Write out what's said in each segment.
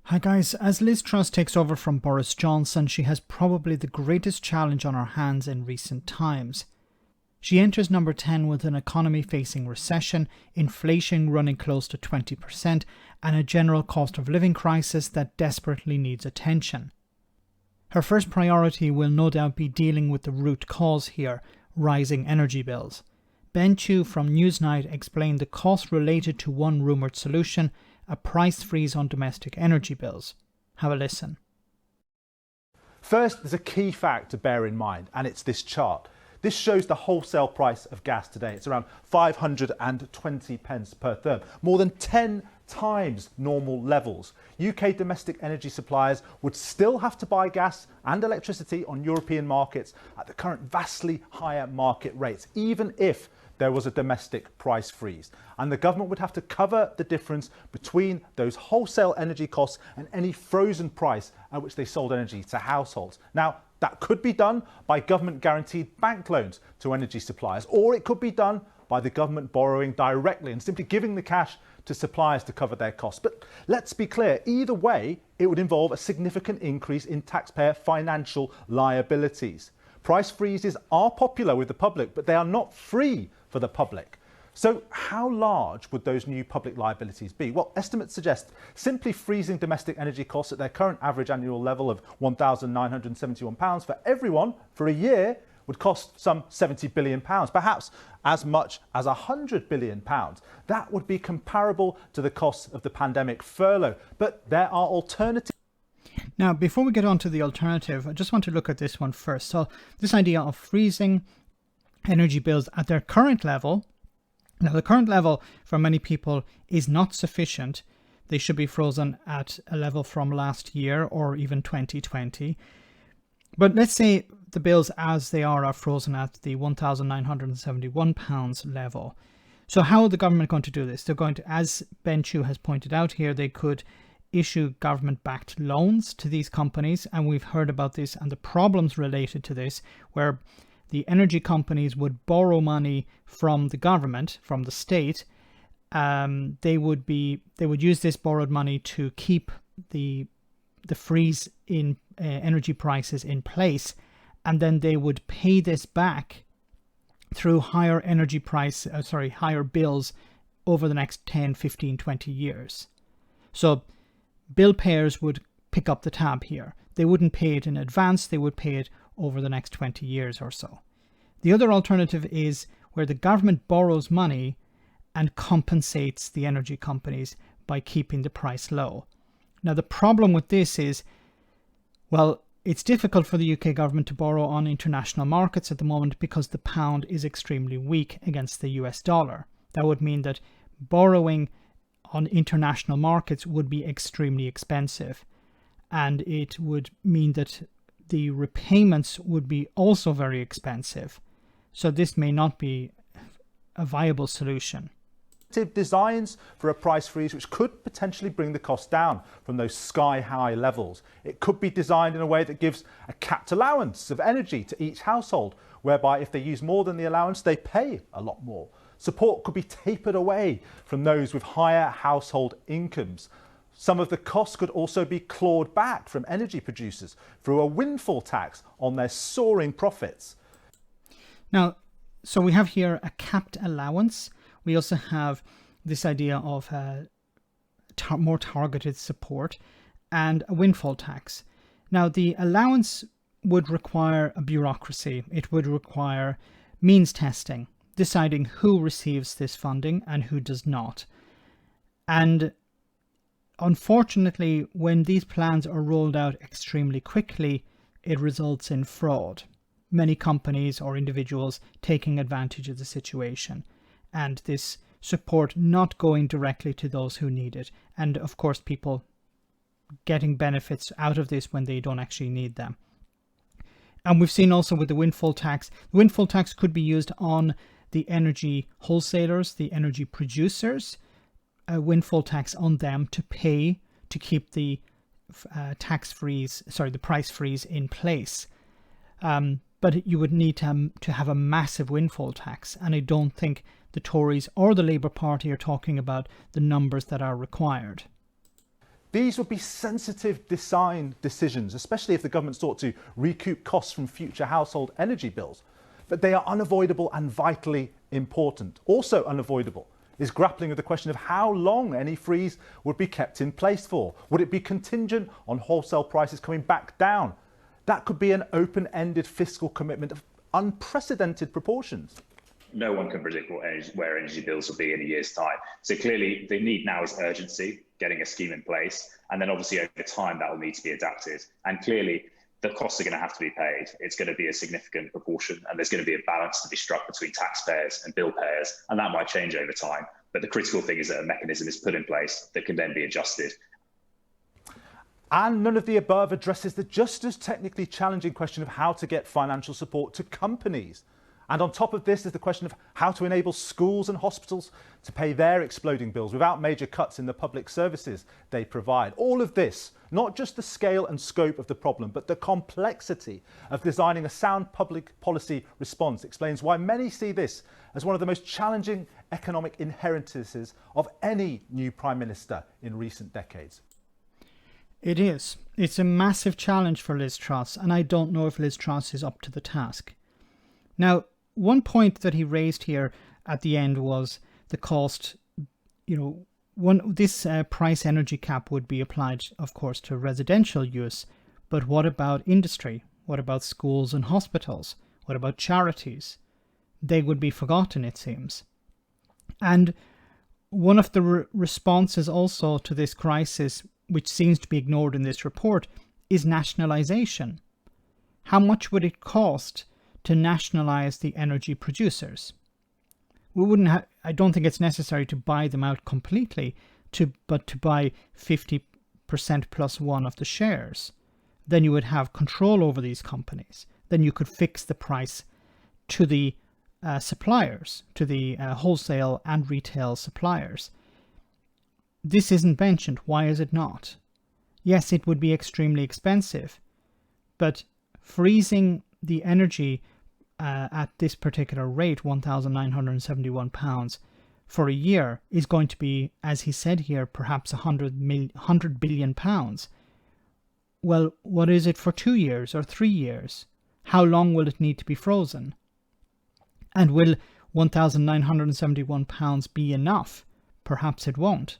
Hi guys, as Liz Truss takes over from Boris Johnson, she has probably the greatest challenge on her hands in recent times. She enters number 10 with an economy facing recession, inflation running close to 20%, and a general cost of living crisis that desperately needs attention. Her first priority will no doubt be dealing with the root cause here, rising energy bills. Ben Chu from Newsnight explained the cost related to one rumoured solution, a price freeze on domestic energy bills. Have a listen. First, there's a key fact to bear in mind, and it's this chart. This shows the wholesale price of gas today. It's around 520 pence per therm, more than 10 times normal levels. UK domestic energy suppliers would still have to buy gas and electricity on European markets at the current vastly higher market rates, even if there was a domestic price freeze. And the government would have to cover the difference between those wholesale energy costs and any frozen price at which they sold energy to households. Now, that could be done by government guaranteed bank loans to energy suppliers, or it could be done by the government borrowing directly and simply giving the cash to suppliers to cover their costs. But let's be clear, either way, it would involve a significant increase in taxpayer financial liabilities. Price freezes are popular with the public, but they are not free for the public. So how large would those new public liabilities be? Well, estimates suggest simply freezing domestic energy costs at their current average annual level of £1,971 for everyone for a year would cost some £70 billion, perhaps as much as £100 billion. That would be comparable to the cost of the pandemic furlough. But there are alternatives. Now, before we get on to the alternative, I just want to look at this one first. So this idea of freezing energy bills at their current level. Now, the current level for many people is not sufficient. They should be frozen at a level from last year or even 2020. But let's say the bills as they are frozen at the £1,971 level. So how are the government going to do this? They're going to, as Ben Chu has pointed out here, they could issue government-backed loans to these companies. And we've heard about this and the problems related to this, where the energy companies would borrow money from the government, from the state. They would use this borrowed money to keep the freeze in energy prices in place, and then they would pay this back through higher higher bills over the next 10, 15, 20 years. So bill payers would pick up the tab here. They wouldn't pay it in advance, they would pay it over the next 20 years or so. The other alternative is where the government borrows money and compensates the energy companies by keeping the price low. Now, the problem with this is, well, it's difficult for the UK government to borrow on international markets at the moment because the pound is extremely weak against the US dollar. That would mean that borrowing on international markets would be extremely expensive, and it would mean that the repayments would be also very expensive. So this may not be a viable solution. Designs for a price freeze which could potentially bring the cost down from those sky-high levels. It could be designed in a way that gives a capped allowance of energy to each household, whereby if they use more than the allowance, they pay a lot more. Support could be tapered away from those with higher household incomes. Some of the costs could also be clawed back from energy producers through a windfall tax on their soaring profits. Now, so we have here a capped allowance. We also have this idea of more targeted support and a windfall tax. Now, the allowance would require a bureaucracy. It would require means testing, deciding who receives this funding and who does not. And unfortunately, when these plans are rolled out extremely quickly, it results in fraud. Many companies or individuals taking advantage of the situation, and this support not going directly to those who need it. And of course, people getting benefits out of this when they don't actually need them. And we've seen also with the windfall tax could be used on the energy wholesalers, the energy producers, a windfall tax on them to pay to keep the the price freeze in place. But you would need to have a massive windfall tax, and I don't think the Tories or the Labour Party are talking about the numbers that are required. These would be sensitive design decisions, especially if the government sought to recoup costs from future household energy bills. But they are unavoidable and vitally important. Also unavoidable is grappling with the question of how long any freeze would be kept in place for. Would it be contingent on wholesale prices coming back down? That could be an open-ended fiscal commitment of unprecedented proportions. No one can predict where energy bills will be in a year's time. So clearly the need now is urgency, getting a scheme in place. And then obviously over time that will need to be adapted. And clearly the costs are going to have to be paid. It's going to be a significant proportion, and there's going to be a balance to be struck between taxpayers and bill payers. And that might change over time. But the critical thing is that a mechanism is put in place that can then be adjusted. And none of the above addresses the just as technically challenging question of how to get financial support to companies. And on top of this is the question of how to enable schools and hospitals to pay their exploding bills without major cuts in the public services they provide. All of this, not just the scale and scope of the problem, but the complexity of designing a sound public policy response, explains why many see this as one of the most challenging economic inheritances of any new Prime Minister in recent decades. It is. It's a massive challenge for Liz Truss, and I don't know if Liz Truss is up to the task. Now, one point that he raised here at the end was the cost. This price energy cap would be applied, of course, to residential use. But what about industry? What about schools and hospitals? What about charities? They would be forgotten, it seems. And one of the responses also to this crisis, which seems to be ignored in this report, is nationalisation. How much would it cost to nationalise the energy producers? I don't think it's necessary to buy them out completely, but to buy 50% plus one of the shares. Then you would have control over these companies. Then you could fix the price to the suppliers, to the wholesale and retail suppliers. This isn't mentioned. Why is it not? Yes, it would be extremely expensive, but freezing the energy at this particular rate, £1,971 for a year, is going to be, as he said here, perhaps £100 billion. Well, what is it for 2 years or 3 years? How long will it need to be frozen? And will £1,971 be enough? Perhaps it won't.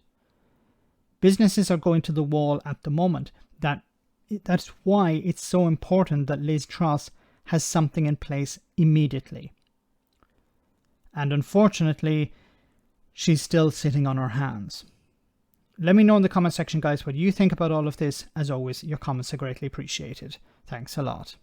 Businesses are going to the wall at the moment. That's why it's so important that Liz Truss has something in place immediately. And unfortunately, she's still sitting on her hands. Let me know in the comment section, guys, what you think about all of this. As always, your comments are greatly appreciated. Thanks a lot.